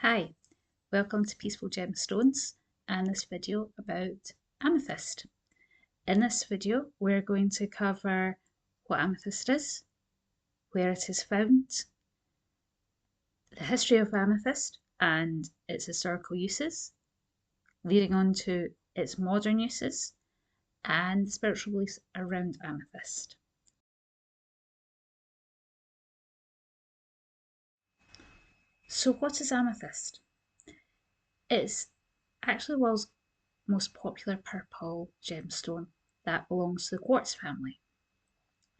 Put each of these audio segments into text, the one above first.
Hi, welcome to Peaceful Gemstones and this video about amethyst. In this video we're going to cover what amethyst is, where it is found, the history of amethyst and its historical uses, leading on to its modern uses and the spiritual beliefs around amethyst. So what is amethyst? It's actually the world's most popular purple gemstone that belongs to the quartz family.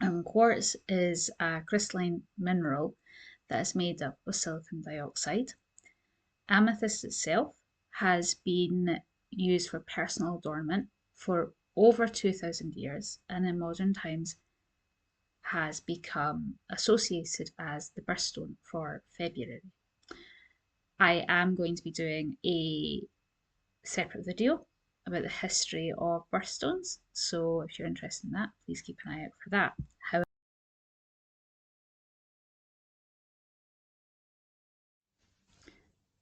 And quartz is a crystalline mineral that is made up of silicon dioxide. Amethyst itself has been used for personal adornment for over 2000 years and in modern times has become associated as the birthstone for February. I am going to be doing a separate video about the history of birthstones, so if you're interested in that, please keep an eye out for that.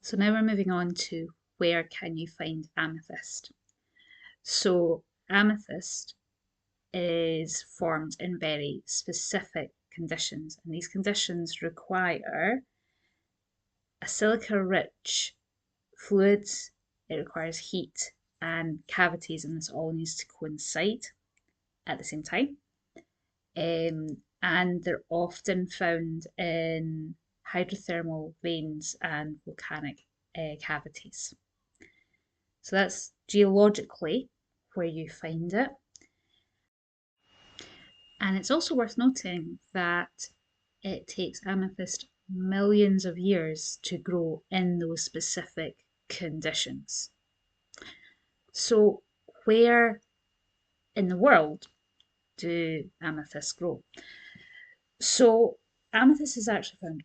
So now we're moving on to where can you find amethyst. So amethyst is formed in very specific conditions, and these conditions require a silica-rich fluid, it requires heat and cavities, and this all needs to coincide at the same time. And they're often found in hydrothermal veins and volcanic cavities. So that's geologically where you find it. And it's also worth noting that it takes amethyst millions of years to grow in those specific conditions. So where in the world do amethysts grow? So amethyst is actually found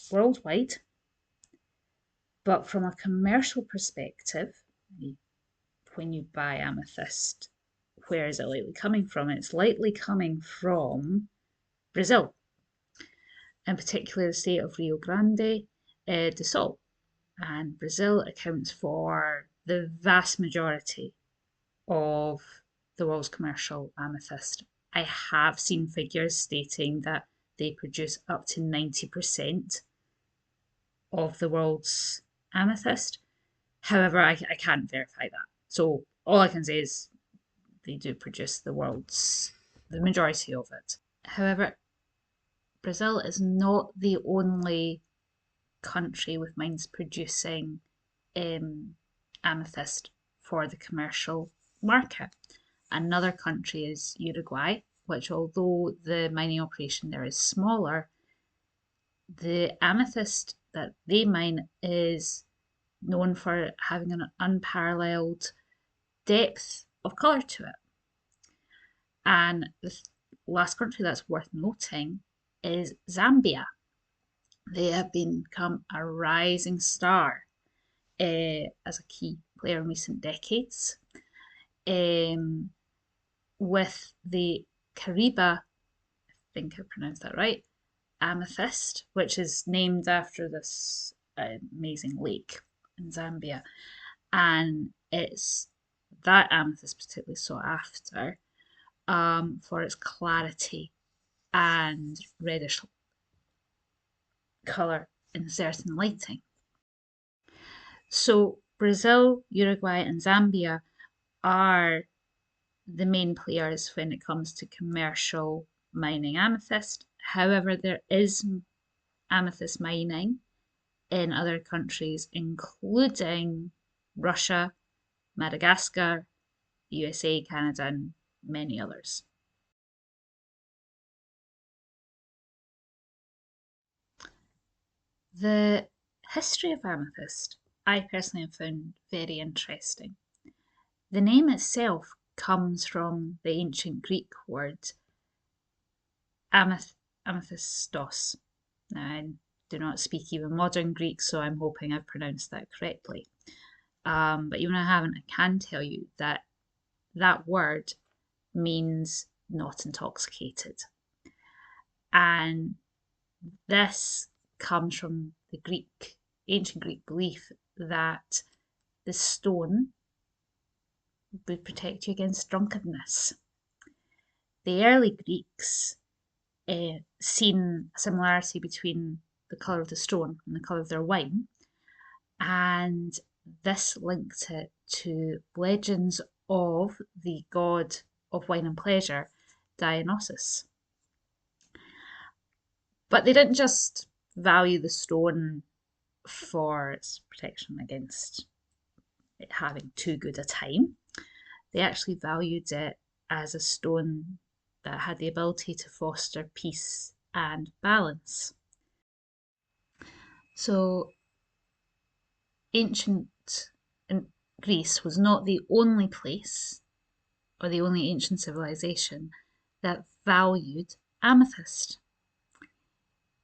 worldwide, but from a commercial perspective, when you buy amethyst, where is it likely coming from? It's likely coming from Brazil, in particular the state of Rio Grande do Sul. And Brazil accounts for the vast majority of the world's commercial amethyst. I have seen figures stating that they produce up to 90% of the world's amethyst. However, I can't verify that. So all I can say is they do produce the majority of it. However, Brazil is not the only country with mines producing amethyst for the commercial market. Another country is Uruguay, which, although the mining operation there is smaller, the amethyst that they mine is known for having an unparalleled depth of colour to it. And the last country that's worth noting is Zambia. They have become a rising star as a key player in recent decades. With the Kariba, I think I pronounced that right, amethyst, which is named after this amazing lake in Zambia. And it's that amethyst particularly sought after for its clarity and reddish colour in certain lighting. So Brazil, Uruguay and Zambia are the main players when it comes to commercial mining amethyst. However, there is amethyst mining in other countries, including Russia, Madagascar, USA, Canada, and many others. The history of amethyst I personally have found very interesting. The name itself comes from the ancient Greek word amethystos. Now, I do not speak even modern Greek, so I'm hoping I've pronounced that correctly. But even if I haven't, I can tell you that that word means not intoxicated. And this comes from the Greek ancient Greek belief that the stone would protect you against drunkenness. The early Greeks seen a similarity between the colour of the stone and the colour of their wine, and this linked it to legends of the god of wine and pleasure, Dionysus. But they didn't just value the stone for its protection against it having too good a time. They actually valued it as a stone that had the ability to foster peace and balance. So ancient Greece was not the only place or the only ancient civilization that valued amethyst.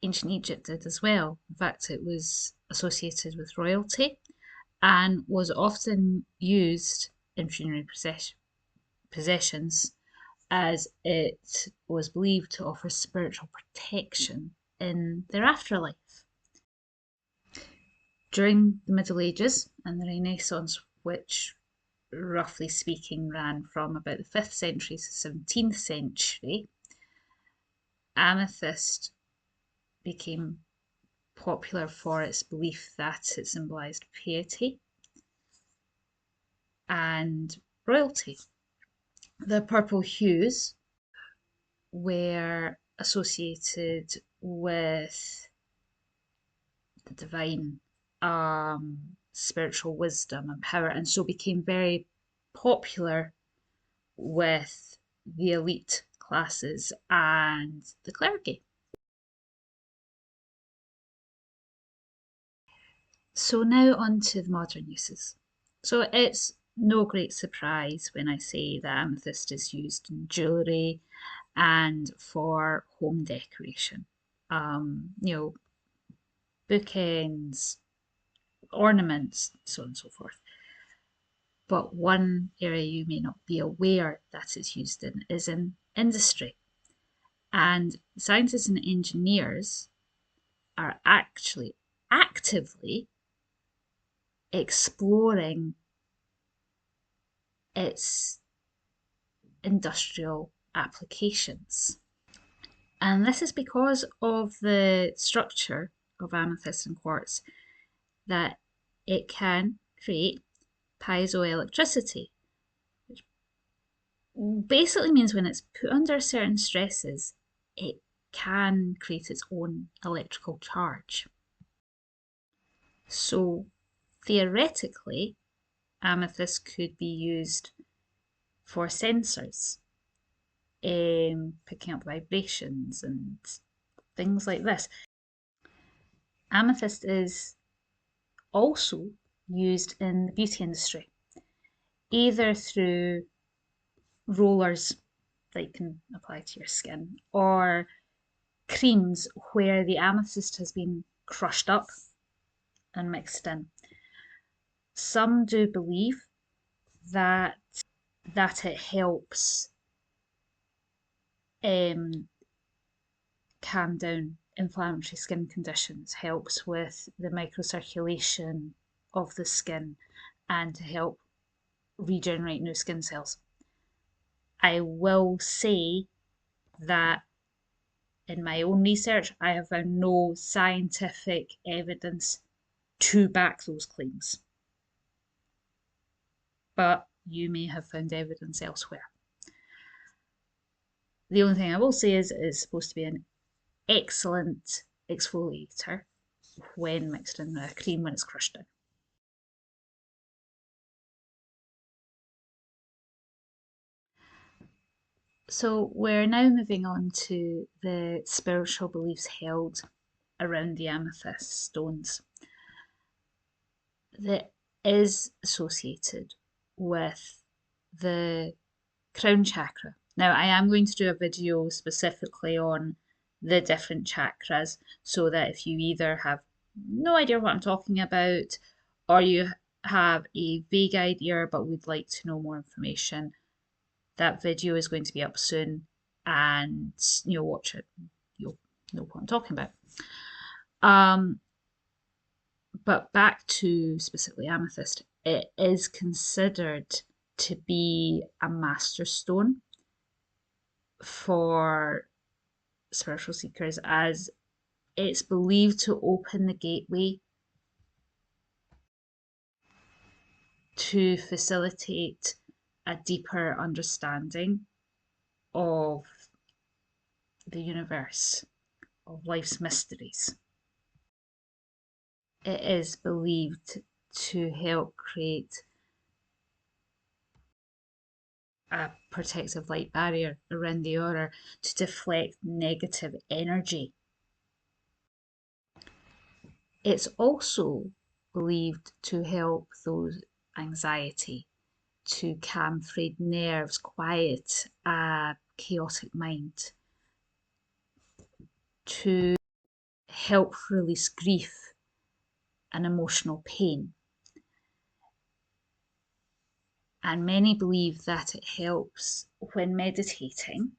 Ancient Egypt did as well. In fact, it was associated with royalty and was often used in funerary possessions, as it was believed to offer spiritual protection in their afterlife. During the Middle Ages and the Renaissance, which roughly speaking ran from about the 5th century to the 17th century, amethyst became popular for its belief that it symbolised piety and royalty. The purple hues were associated with the divine, spiritual wisdom and power, and so became very popular with the elite classes and the clergy. So now on to the modern uses. So it's no great surprise when I say that amethyst is used in jewellery and for home decoration. Bookends, ornaments, so on and so forth. But one area you may not be aware that it's used in is in industry. And scientists and engineers are actually actively exploring its industrial applications. And this is because of the structure of amethyst and quartz, that it can create piezoelectricity, which basically means when it's put under certain stresses, it can create its own electrical charge. So theoretically, amethyst could be used for sensors, picking up vibrations and things like this. Amethyst is also used in the beauty industry, either through rollers that you can apply to your skin, or creams where the amethyst has been crushed up and mixed in. Some do believe that it helps calm down inflammatory skin conditions, helps with the microcirculation of the skin, and to help regenerate new skin cells. I will say that in my own research, I have found no scientific evidence to back those claims. But you may have found evidence elsewhere. The only thing I will say is it's supposed to be an excellent exfoliator when mixed in with a cream when it's crushed down. So we're now moving on to the spiritual beliefs held around the amethyst stones that is associated with the crown chakra. Now, I am going to do a video specifically on the different chakras, so that if you either have no idea what I'm talking about, or you have a vague idea but would like to know more information, that video is going to be up soon, and you'll watch it. You'll know what I'm talking about. But back to specifically amethyst, it is considered to be a master stone for spiritual seekers, as it's believed to open the gateway to facilitate a deeper understanding of the universe, of life's mysteries. It is believed to help create a protective light barrier around the aura to deflect negative energy. It's also believed to help those anxiety, to calm frayed nerves, quiet a chaotic mind, to help release grief and emotional pain. And many believe that it helps when meditating,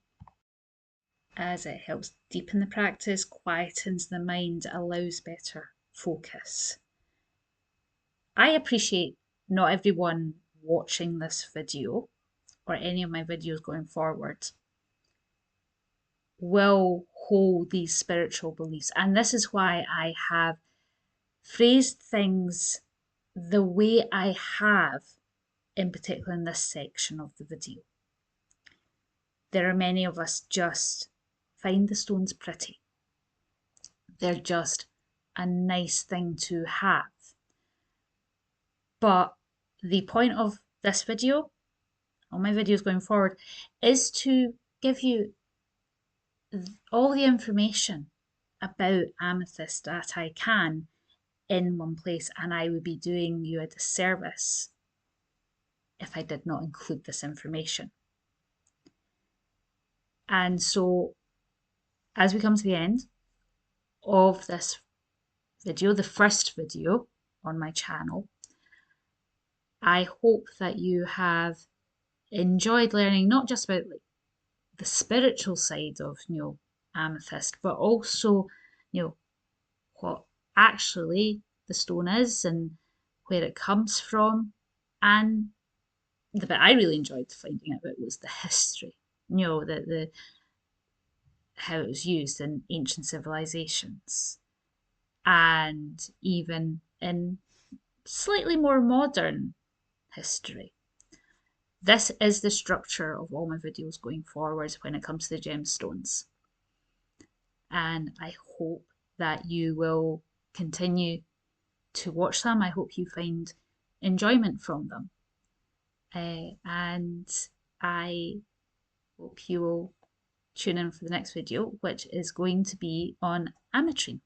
as it helps deepen the practice, quietens the mind, allows better focus. I appreciate not everyone watching this video or any of my videos going forward will hold these spiritual beliefs. And this is why I have phrased things the way I have, in particular in this section of the video. There are many of us just find the stones pretty. They're just a nice thing to have. But the point of this video, all my videos going forward, is to give you all the information about amethyst that I can in one place, and I would be doing you a disservice if I did not include this information. And so, as we come to the end of this video, the first video on my channel, I hope that you have enjoyed learning not just about like the spiritual side of amethyst, but also what actually the stone is and where it comes from. And the bit I really enjoyed finding out about was the history, the how it was used in ancient civilizations and even in slightly more modern history. This is the structure of all my videos going forward when it comes to the gemstones. And I hope that you will continue to watch them. I hope you find enjoyment from them. And I hope you will tune in for the next video, which is going to be on ametrine.